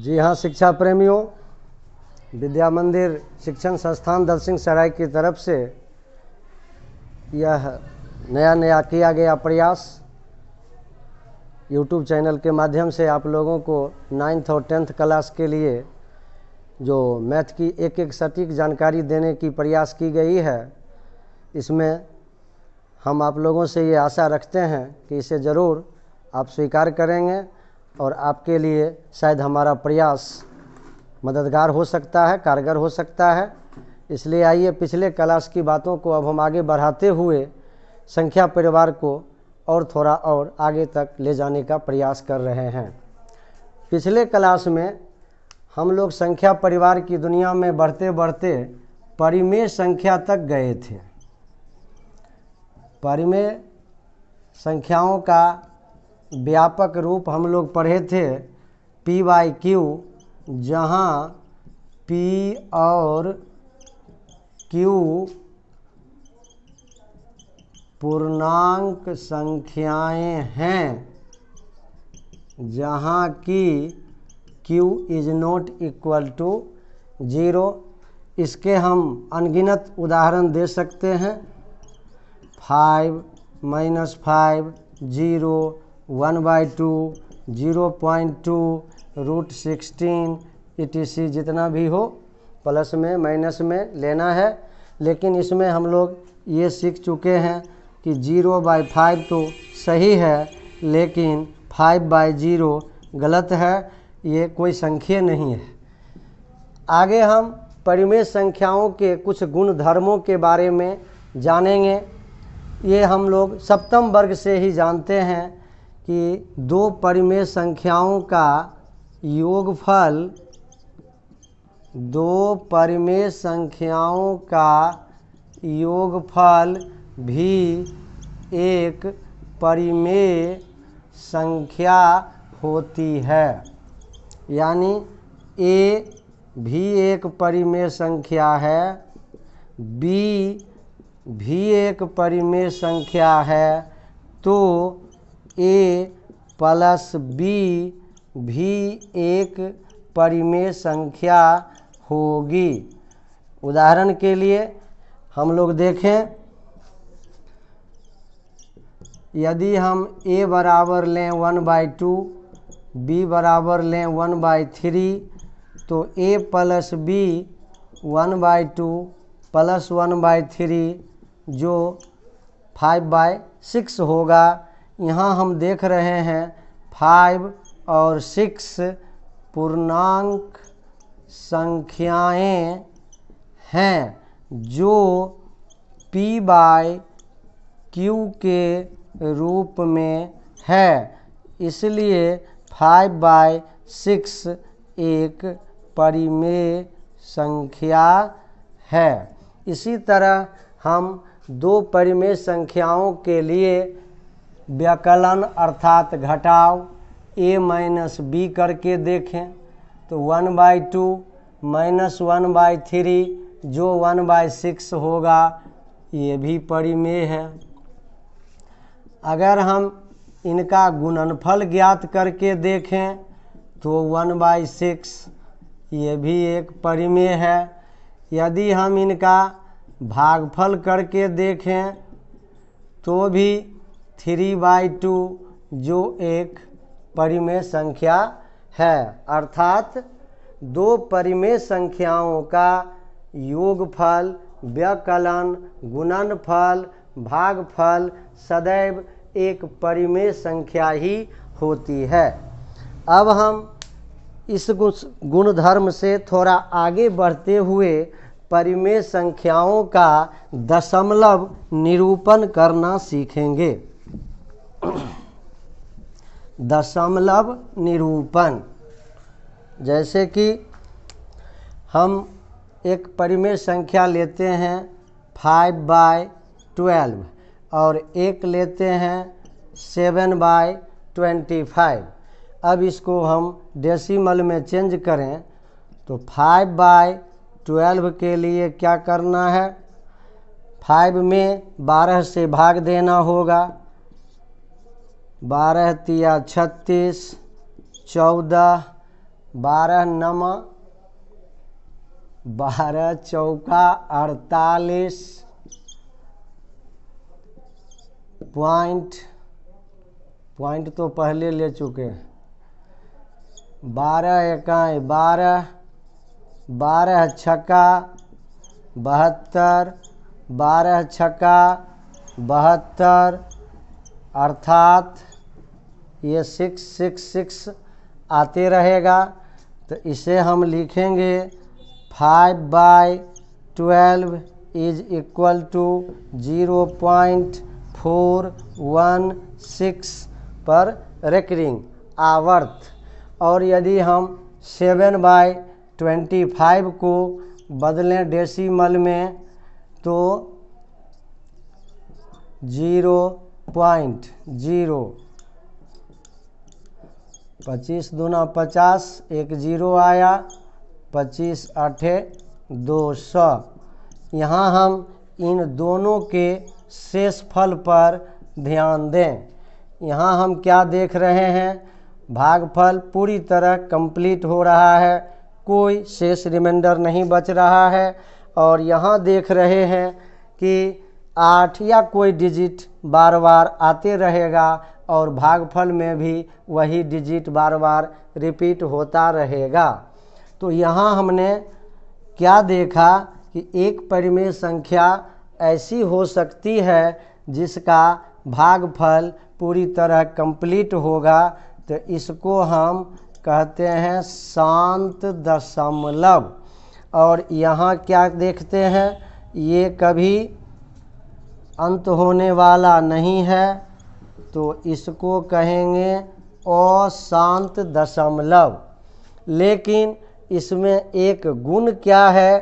जी हाँ शिक्षा प्रेमियों, विद्या मंदिर शिक्षण संस्थान दलसिंह सराय की तरफ से यह नया किया गया प्रयास यूट्यूब चैनल के माध्यम से आप लोगों को 9th और 10th क्लास के लिए जो मैथ की एक एक सटीक जानकारी देने की प्रयास की गई है, इसमें हम आप लोगों से ये आशा रखते हैं कि इसे ज़रूर आप स्वीकार करेंगे और आपके लिए शायद हमारा प्रयास मददगार हो सकता है, कारगर हो सकता है। इसलिए आइए पिछले क्लास की बातों को अब हम आगे बढ़ाते हुए संख्या परिवार को और थोड़ा और आगे तक ले जाने का प्रयास कर रहे हैं। पिछले क्लास में हम लोग संख्या परिवार की दुनिया में बढ़ते बढ़ते परिमेय संख्या तक गए थे। परिमेय संख्याओं का व्यापक रूप हम लोग पढ़े थे P/Q, जहाँ P और Q पूर्णांक संख्याएं हैं, जहाँ कि Q is not equal to 0। इसके हम अनगिनत उदाहरण दे सकते हैं। 5, -5, 0, 1/2, 0.2, √16 etc. जितना भी हो प्लस में माइनस में लेना है। लेकिन इसमें हम लोग ये सीख चुके हैं कि 0/5 तो सही है, लेकिन 5/0 गलत है, ये कोई संख्या नहीं है। आगे हम परिमेय संख्याओं के कुछ गुण धर्मों के बारे में जानेंगे। ये हम लोग सप्तम वर्ग से ही जानते हैं कि दो परिमेय संख्याओं का योगफल, दो परिमेय संख्याओं का योगफल भी एक परिमेय संख्या होती है। यानी A भी एक परिमेय संख्या है, B भी एक परिमेय संख्या है, तो A प्लस B भी एक परिमेय संख्या होगी। उदाहरण के लिए हम लोग देखें, यदि हम A बराबर लें 1/2, B बराबर लें 1/3, तो A प्लस B 1/2 प्लस 1/3 जो 5/6 होगा। यहाँ हम देख रहे हैं 5 और 6 पूर्णांक संख्याएं हैं जो P/Q के रूप में है। इसलिए 5/6 एक परिमेय संख्या है। इसी तरह हम दो परिमेय संख्याओं के लिए व्यकलन अर्थात घटाव A - B करके देखें तो 1/2 - 1/3 जो 1/6 होगा, ये भी परिमेय है। अगर हम इनका गुणनफल ज्ञात करके देखें तो 1/6 ये भी एक परिमेय है। यदि हम इनका भागफल करके देखें तो भी 3/2 जो एक परिमेय संख्या है। अर्थात दो परिमेय संख्याओं का योगफल, व्यकलन, गुणनफल, भागफल सदैव एक परिमेय संख्या ही होती है। अब हम इस गुणधर्म से थोड़ा आगे बढ़ते हुए परिमेय संख्याओं का दशमलव निरूपण करना सीखेंगे। दशमलव निरूपण, जैसे कि हम एक परिमेय संख्या लेते हैं 5/12 और एक लेते हैं 7/25। अब इसको हम डेसिमल में चेंज करें तो 5/12 के लिए क्या करना है, 5 में 12 से भाग देना होगा। 12 तिया 36, 14, 12 नमा 12 चौका 48 पॉइंट तो पहले ले चुके हैं। 12 एकाई 12 12 छक्का 72 12 छक्का 72 अर्थात ये 666 आते रहेगा। तो इसे हम लिखेंगे 5/12 इज इक्वल टू 0.416 पर रेकरिंग आवर्त। और यदि हम 7/25 को बदलें डेसिमल में तो 0.0 25 दूना 50 एक 0 आया 25 8 200। यहाँ हम इन दोनों के शेषफल पर ध्यान दें। यहाँ हम क्या देख रहे हैं, भागफल पूरी तरह कंप्लीट हो रहा है, कोई शेष रिमाइंडर नहीं बच रहा है। और यहाँ देख रहे हैं कि 8 या कोई डिजिट बार बार आते रहेगा और भागफल में भी वही डिजिट बार बार रिपीट होता रहेगा। तो यहाँ हमने क्या देखा कि एक परिमेय संख्या ऐसी हो सकती है जिसका भागफल पूरी तरह कंप्लीट होगा, तो इसको हम कहते हैं शांत दशमलव। और यहाँ क्या देखते हैं, ये कभी अंत होने वाला नहीं है, तो इसको कहेंगे अशांत दशमलव। लेकिन इसमें एक गुण क्या है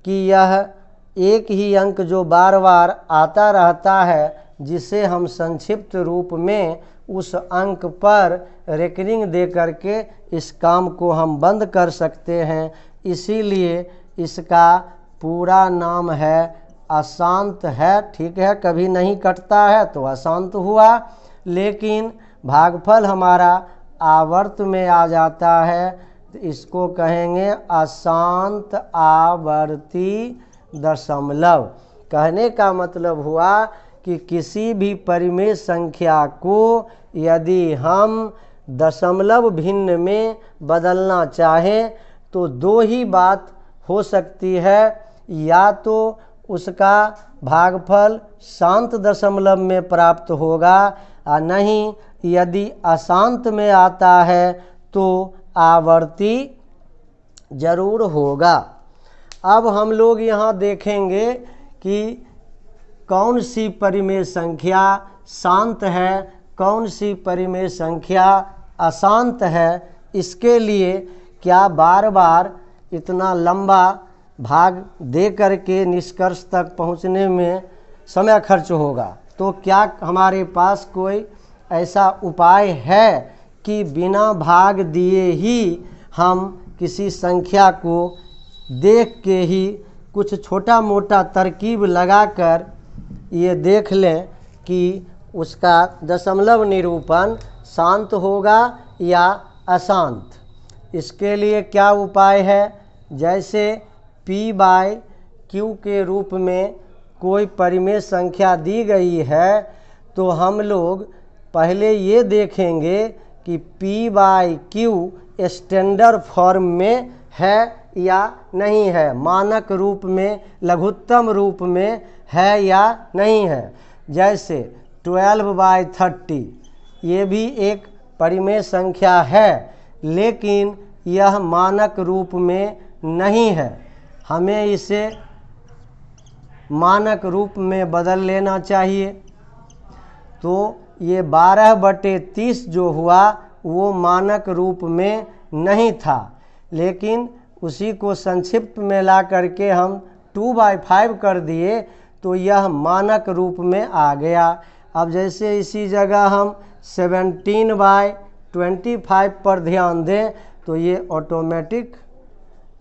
कि यह एक ही अंक जो बार बार आता रहता है, जिसे हम संक्षिप्त रूप में उस अंक पर रेकरिंग दे करके इस काम को हम बंद कर सकते हैं। इसीलिए इसका पूरा नाम है अशांत है। ठीक है, कभी नहीं कटता है तो अशांत हुआ, लेकिन भागफल हमारा आवर्त में आ जाता है, तो इसको कहेंगे अशांत आवर्ती दशमलव। कहने का मतलब हुआ कि किसी भी परिमेय संख्या को यदि हम दशमलव भिन्न में बदलना चाहें तो दो ही बात हो सकती है, या तो उसका भागफल शांत दशमलव में प्राप्त होगा, और नहीं यदि अशांत में आता है तो आवर्ती जरूर होगा। अब हम लोग यहाँ देखेंगे कि कौन सी परिमेय संख्या शांत है, कौन सी परिमेय संख्या अशांत है। इसके लिए क्या बार बार इतना लंबा भाग दे करके निष्कर्ष तक पहुँचने में समय खर्च होगा, तो क्या हमारे पास कोई ऐसा उपाय है कि बिना भाग दिए ही हम किसी संख्या को देख के ही कुछ छोटा मोटा तरकीब लगाकर ये देख लें कि उसका दशमलव निरूपण शांत होगा या अशांत। इसके लिए क्या उपाय है, जैसे p/q के रूप में कोई परिमेय संख्या दी गई है, तो हम लोग पहले ये देखेंगे कि p/q स्टैंडर्ड फॉर्म में है या नहीं है, मानक रूप में लघुत्तम रूप में है या नहीं है। जैसे 12/30 ये भी एक परिमेय संख्या है, लेकिन यह मानक रूप में नहीं है। हमें इसे मानक रूप में बदल लेना चाहिए। तो ये 12/30 जो हुआ वो मानक रूप में नहीं था, लेकिन उसी को संक्षिप्त में ला करके हम 2/5 कर दिए तो यह मानक रूप में आ गया। अब जैसे इसी जगह हम 17/25 पर ध्यान दें तो ये ऑटोमेटिक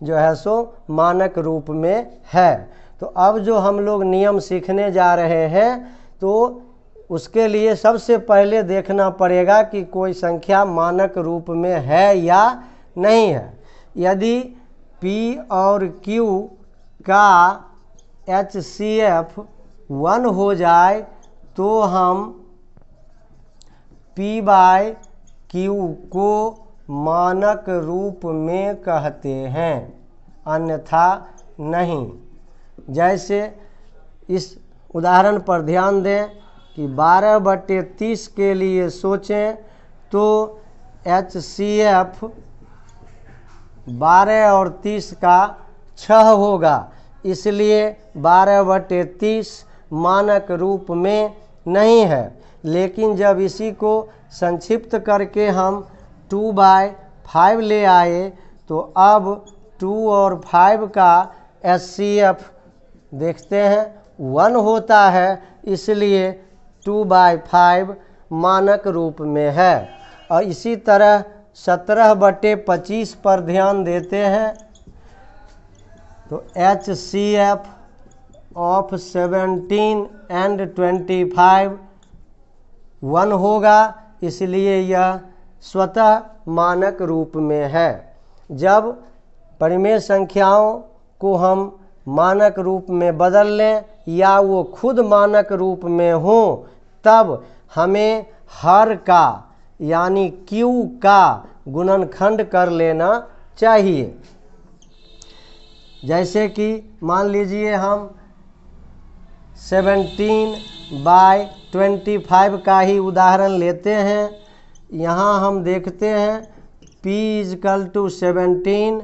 जो है सो मानक रूप में है। तो अब जो हम लोग नियम सीखने जा रहे हैं, तो उसके लिए सबसे पहले देखना पड़ेगा कि कोई संख्या मानक रूप में है या नहीं है। यदि P और Q का HCF 1 हो जाए तो हम P/Q को मानक रूप में कहते हैं, अन्यथा नहीं। जैसे इस उदाहरण पर ध्यान दें कि 12/30 के लिए सोचें तो HCF 12 और 30 का 6 होगा, इसलिए 12/30 मानक रूप में नहीं है। लेकिन जब इसी को संक्षिप्त करके हम 2/5 ले आए तो अब 2 और 5 का HCF देखते हैं 1 होता है, इसलिए 2/5 मानक रूप में है। और इसी तरह 17/25 पर ध्यान देते हैं तो HCF ऑफ 17 and 25 1 होगा, इसलिए यह स्वतः मानक रूप में है। जब परिमेय संख्याओं को हम मानक रूप में बदल लें या वो खुद मानक रूप में हो तब हमें हर का यानी Q का गुणनखंड कर लेना चाहिए। जैसे कि मान लीजिए हम 17/25 का ही उदाहरण लेते हैं। यहाँ हम देखते हैं P = 17,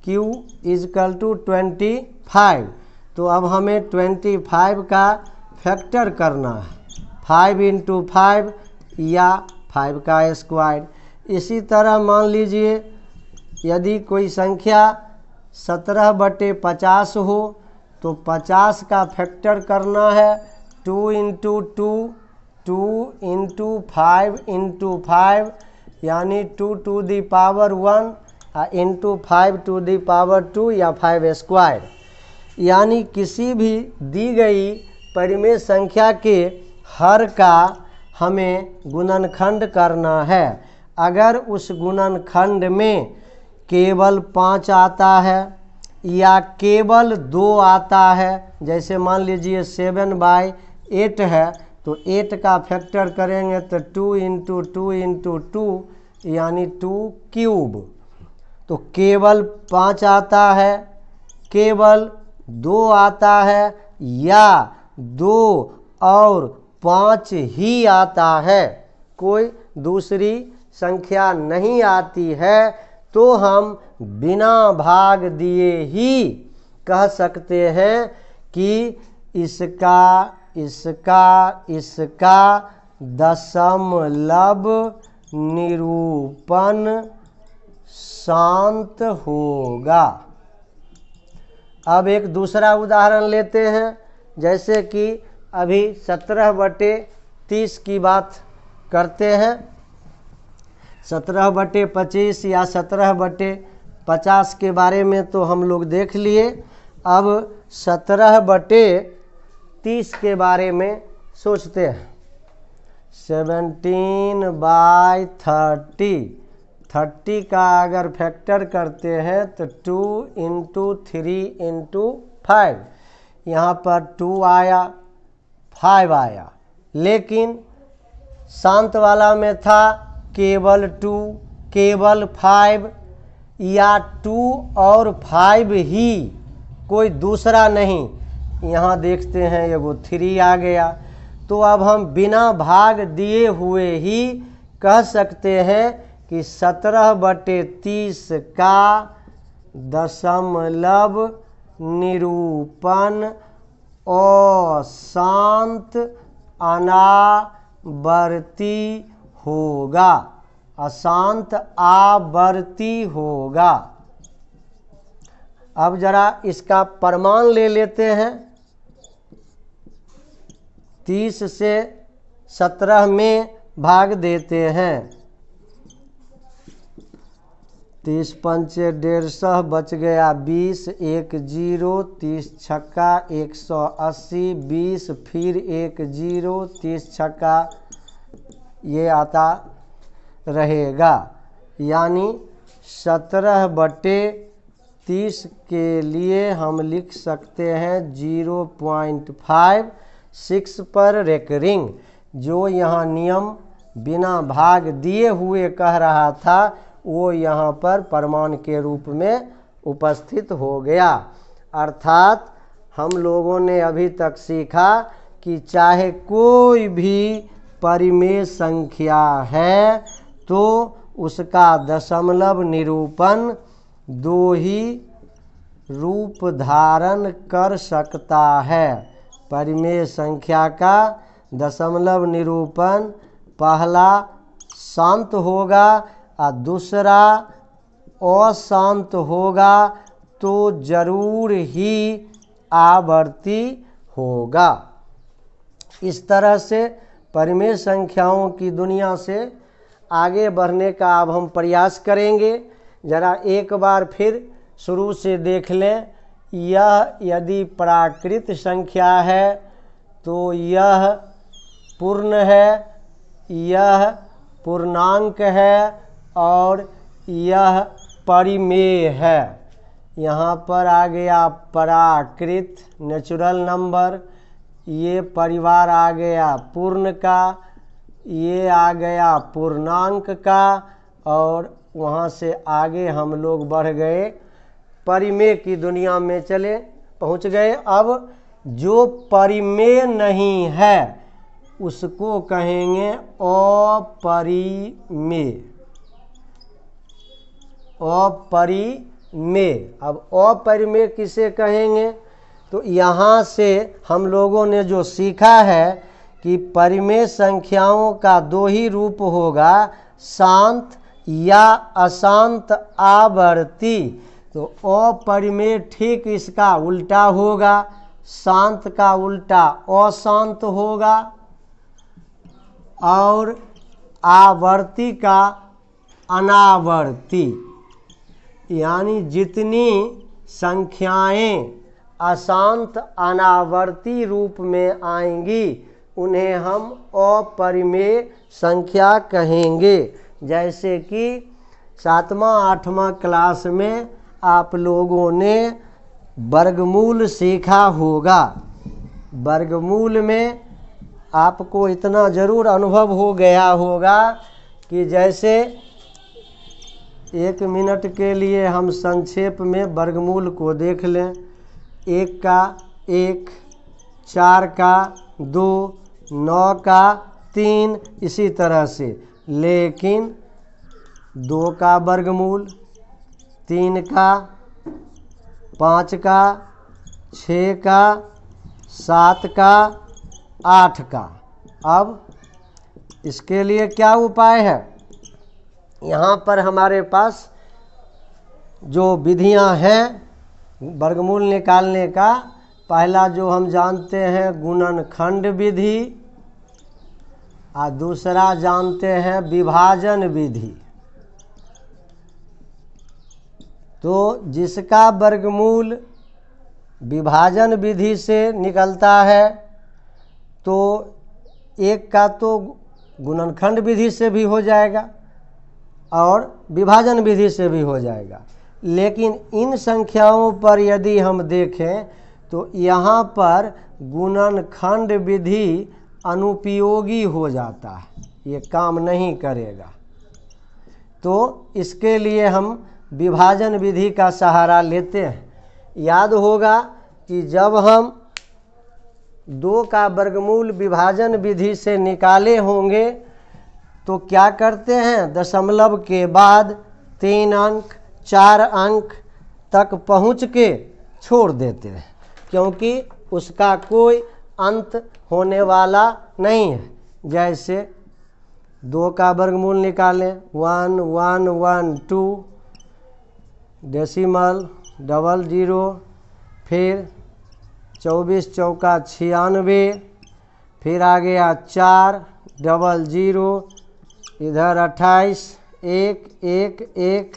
Q = 25। तो अब हमें 25 का फैक्टर करना है, 5 × 5 या 5 का स्क्वायर। इसी तरह मान लीजिए यदि कोई संख्या 17/50 हो तो 50 का फैक्टर करना है 2 × 2, 2 × 5 × 5 यानी 2⁻1 × 5⁻2 या 5 स्क्वायर। यानी किसी भी दी गई परिमेय संख्या के हर का हमें गुणनखंड करना है। अगर उस गुणनखंड में केवल 5 आता है या केवल 2 आता है, जैसे मान लीजिए 7/8 है तो 8 का फैक्टर करेंगे तो 2 × 2 × 2 यानी 2³ तो केवल 5 आता है, केवल 2 आता है या 2 और 5 ही आता है, कोई दूसरी संख्या नहीं आती है, तो हम बिना भाग दिए ही कह सकते हैं कि इसका दशमलव निरूपण शांत होगा। अब एक दूसरा उदाहरण लेते हैं। जैसे कि अभी 17/30 की बात करते हैं। 17/25 या 17/50 के बारे में तो हम लोग देख लिए। अब 17/30 के बारे में सोचते हैं। 17/30 30 का अगर फैक्टर करते हैं तो 2 × 3 × 5, यहाँ पर 2 आया 5 आया, लेकिन शांत वाला में था केवल 2 केवल 5 या 2 और 5 ही, कोई दूसरा नहीं। यहाँ देखते हैं एगो 3 आ गया। तो अब हम बिना भाग दिए हुए ही कह सकते हैं कि 17/30 का दशमलव निरूपण अशांत अनावर्ती होगा, अशांत आवर्ती होगा। अब जरा इसका प्रमाण ले लेते हैं। 30 से 17 में भाग देते हैं। 30 × 5 150 बच गया 20, 1 0, 30 छक्का 180, 20 फिर 1 0, 30 छक्का ये आता रहेगा। यानी 17/30 के लिए हम लिख सकते हैं 0.56 पर रेकरिंग। जो यहाँ नियम बिना भाग दिए हुए कह रहा था वो यहाँ पर प्रमाण के रूप में उपस्थित हो गया। अर्थात हम लोगों ने अभी तक सीखा कि चाहे कोई भी परिमेय संख्या है तो उसका दशमलव निरूपण दो ही रूप धारण कर सकता है। परिमेय संख्या का दशमलव निरूपण पहला शांत होगा और दूसरा अशांत होगा तो जरूर ही आवर्ती होगा। इस तरह से परिमेय संख्याओं की दुनिया से आगे बढ़ने का अब हम प्रयास करेंगे। ज़रा एक बार फिर शुरू से देख लें। यह यदि प्राकृत संख्या है तो यह पूर्ण है, यह पूर्णांक है और यह परिमेय है। यहाँ पर आ गया प्राकृत नेचुरल नंबर, ये परिवार आ गया पूर्ण का, ये आ गया पूर्णांक का और वहाँ से आगे हम लोग बढ़ गए परिमेय की दुनिया में चले पहुँच गए। अब जो परिमेय नहीं है उसको कहेंगे अपरिमेय। अपरिमेय। अब अपरिमेय किसे कहेंगे? तो यहाँ से हम लोगों ने जो सीखा है कि परिमेय संख्याओं का दो ही रूप होगा, शांत या अशांत आवर्ती। तो अपरिमेय ठीक इसका उल्टा होगा, शांत का उल्टा अशांत होगा और आवर्ती का अनावर्ती। यानी जितनी संख्याएं अशांत अनावर्ती रूप में आएंगी उन्हें हम अपरिमेय संख्या कहेंगे। जैसे कि 7वां 8वां क्लास में आप लोगों ने वर्गमूल सीखा होगा। वर्गमूल में आपको इतना ज़रूर अनुभव हो गया होगा कि जैसे 1 मिनट के लिए हम संक्षेप में वर्गमूल को देख लें। 1 का 1, 4 का 2, 9 का 3, इसी तरह से। लेकिन 2 का वर्गमूल, 3 का, 5 का, 6 का, 7 का, 8 का। अब इसके लिए क्या उपाय है? यहाँ पर हमारे पास जो विधियाँ हैं वर्गमूल निकालने का, पहला जो हम जानते हैं गुणनखंड विधि और दूसरा जानते हैं विभाजन विधि। तो जिसका वर्गमूल विभाजन विधि से निकलता है तो एक का तो गुणनखंड विधि से भी हो जाएगा और विभाजन विधि से भी हो जाएगा। लेकिन इन संख्याओं पर यदि हम देखें तो यहाँ पर गुणनखंड विधि अनुपयोगी हो जाता है, ये काम नहीं करेगा। तो इसके लिए हम विभाजन विधि का सहारा लेते हैं। याद होगा कि जब हम 2 का वर्गमूल विभाजन विधि से निकाले होंगे तो क्या करते हैं, दशमलव के बाद 3 अंक 4 अंक तक पहुँच के छोड़ देते हैं, क्योंकि उसका कोई अंत होने वाला नहीं है। जैसे 2 का वर्गमूल निकालें 1 1 1 2, डेसिमल 00, फिर 24 चौका 96, फिर आ गया 4 00, इधर 28 1 1 1,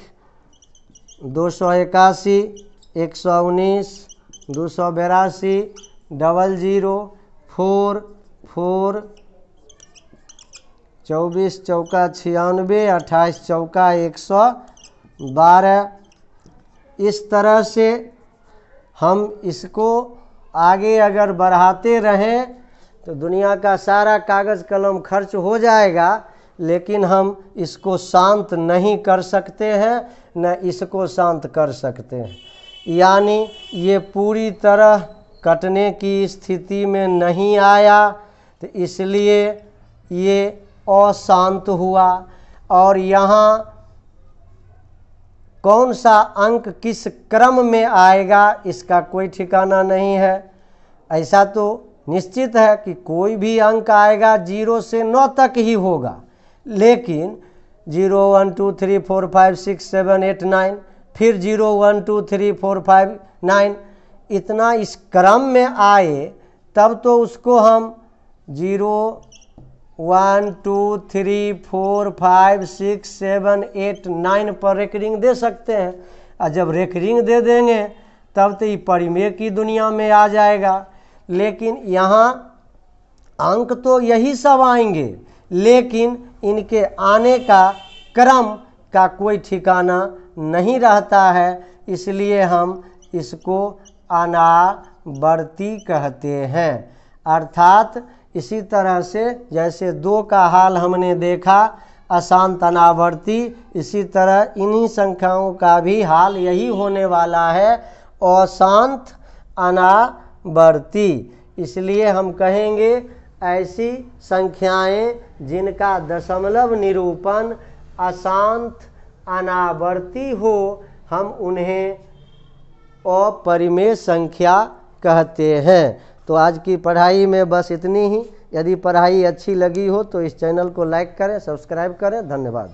281 119 282 00 4 4, 24 चौका 96, 28 चौका 12। इस तरह से हम इसको आगे अगर बढ़ाते रहें तो दुनिया का सारा कागज़ कलम खर्च हो जाएगा, लेकिन हम इसको शांत नहीं कर सकते हैं, न इसको शांत कर सकते हैं। यानी ये पूरी तरह कटने की स्थिति में नहीं आया, तो इसलिए ये अशांत हुआ। और यहाँ कौन सा अंक किस क्रम में आएगा इसका कोई ठिकाना नहीं है। ऐसा तो निश्चित है कि कोई भी अंक आएगा 0 से 9 तक ही होगा, लेकिन 0 1 2 3 4 5 6 7 8 9 फिर 0 1 2 3 4 5 9 इतना इस क्रम में आए तब तो उसको हम 0 1 2 3 4 5 6 7 8 9 पर रेकरिंग दे सकते हैं। और जब रेकरिंग दे देंगे तब तो ये परिमेय की दुनिया में आ जाएगा। लेकिन यहाँ अंक तो यही सब आएंगे, लेकिन इनके आने का क्रम का कोई ठिकाना नहीं रहता है, इसलिए हम इसको अनावर्ती कहते हैं। अर्थात इसी तरह से जैसे 2 का हाल हमने देखा अशांत अनावर्ती, इसी तरह इन्हीं संख्याओं का भी हाल यही होने वाला है, अशांत अनावर्ती। इसलिए हम कहेंगे ऐसी संख्याएं जिनका दशमलव निरूपण अशांत अनावर्ती हो, हम उन्हें अपरिमेय संख्या कहते हैं। तो आज की पढ़ाई में बस इतनी ही। यदि पढ़ाई अच्छी लगी हो तो इस चैनल को लाइक करें, सब्सक्राइब करें। धन्यवाद।